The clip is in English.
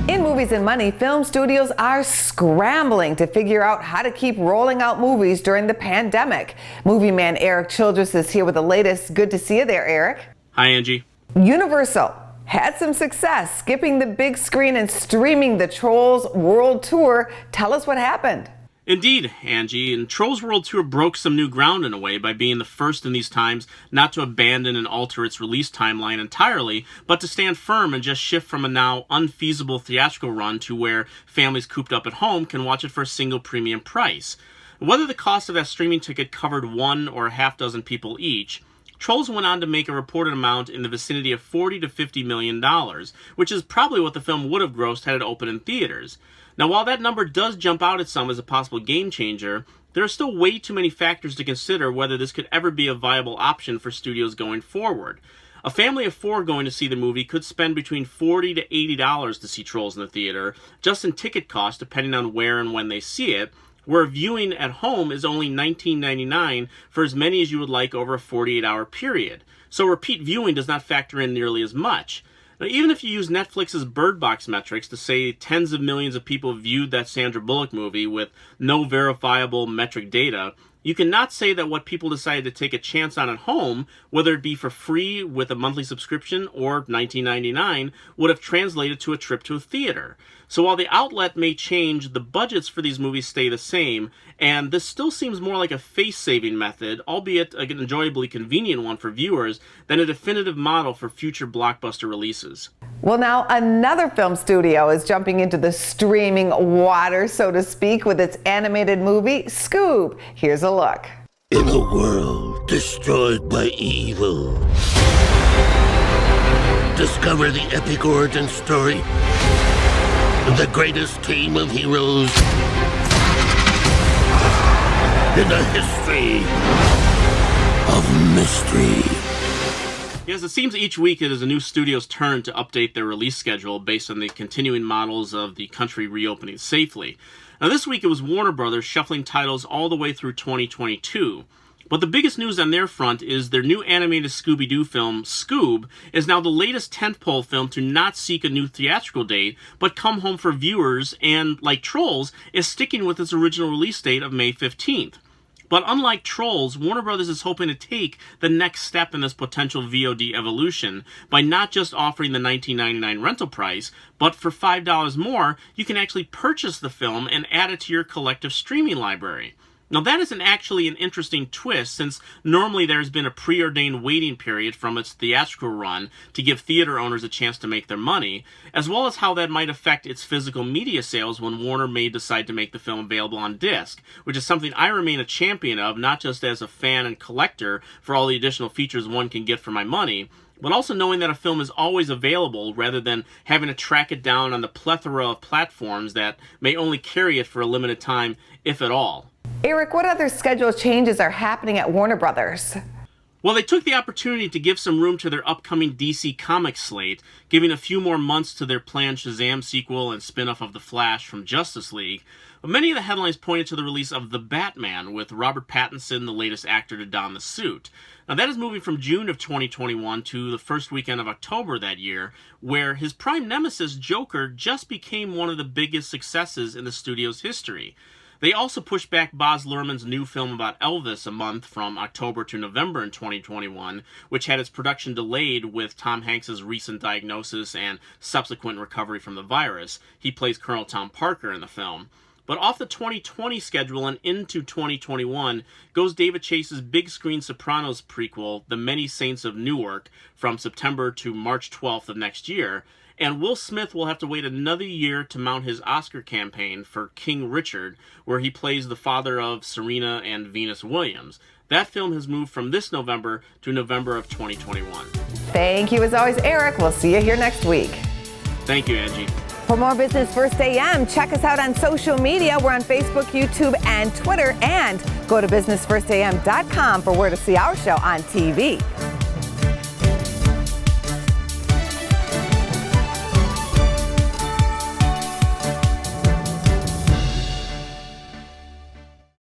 In Movies and Money, film studios are scrambling to figure out how to keep rolling out movies during the pandemic. Movie man Erik Childress is here with the latest. Good to see you there, Erik. Hi, Angie. Universal had some success skipping the big screen and streaming the Trolls World Tour. Tell us what happened. Indeed, Angie, and Trolls World Tour broke some new ground in a way by being the first in these times not to abandon and alter its release timeline entirely, but to stand firm and just shift from a now unfeasible theatrical run to where families cooped up at home can watch it for a single premium price. Whether the cost of that streaming ticket covered one or a half dozen people each, Trolls went on to make a reported amount in the vicinity of $40 to $50 million, which is probably what the film would have grossed had it opened in theaters. Now, while that number does jump out at some as a possible game changer, there are still way too many factors to consider whether this could ever be a viable option for studios going forward. A family of four going to see the movie could spend between $40 to $80 to see Trolls in the theater, just in ticket cost depending on where and when they see it, where viewing at home is only $19.99 for as many as you would like over a 48-hour period. So repeat viewing does not factor in nearly as much. Now, even if you use Netflix's Bird Box metrics to say tens of millions of people viewed that Sandra Bullock movie with no verifiable metric data, you cannot say that what people decided to take a chance on at home, whether it be for free with a monthly subscription or $19.99, would have translated to a trip to a theater. So while the outlet may change, the budgets for these movies stay the same, and this still seems more like a face-saving method, albeit an enjoyably convenient one for viewers, than a definitive model for future blockbuster releases. Well, now another film studio is jumping into the streaming water, so to speak, with its animated movie, SCOOB. Here's a look. In a world destroyed by evil, discover the epic origin story of the greatest team of heroes in the history of mystery. Yes, it seems each week it is a new studio's turn to update their release schedule based on the continuing models of the country reopening safely. Now this week it was Warner Brothers shuffling titles all the way through 2022. But the biggest news on their front is their new animated Scooby-Doo film, SCOOB, is now the latest tentpole film to not seek a new theatrical date, but come home for viewers and, like Trolls, is sticking with its original release date of May 15th. But unlike Trolls, Warner Brothers is hoping to take the next step in this potential VOD evolution by not just offering the $19.99 rental price, but for $5 more, you can actually purchase the film and add it to your collective streaming library. Now that isn't actually an interesting twist, since normally there's been a preordained waiting period from its theatrical run to give theater owners a chance to make their money, as well as how that might affect its physical media sales when Warner may decide to make the film available on disc, which is something I remain a champion of, not just as a fan and collector for all the additional features one can get for my money, but also knowing that a film is always available rather than having to track it down on the plethora of platforms that may only carry it for a limited time, if at all. Erik, what other schedule changes are happening at Warner Brothers? Well, they took the opportunity to give some room to their upcoming DC Comics slate, giving a few more months to their planned Shazam sequel and spin-off of The Flash from Justice League. But many of the headlines pointed to the release of The Batman, with Robert Pattinson, the latest actor to don the suit. Now, that is moving from June of 2021 to the first weekend of October that year, where his prime nemesis, Joker, just became one of the biggest successes in the studio's history. They also pushed back Baz Luhrmann's new film about Elvis a month from October to November in 2021, which had its production delayed with Tom Hanks' recent diagnosis and subsequent recovery from the virus. He plays Colonel Tom Parker in the film. But off the 2020 schedule and into 2021 goes David Chase's big screen Sopranos prequel, The Many Saints of Newark, from September to March 12th of next year. And Will Smith will have to wait another year to mount his Oscar campaign for King Richard, where he plays the father of Serena and Venus Williams. That film has moved from this November to November of 2021. Thank you as always, Erik. We'll see you here next week. Thank you, Angie. For more Business First AM, check us out on social media. We're on Facebook, YouTube, and Twitter. And go to businessfirstam.com for where to see our show on TV.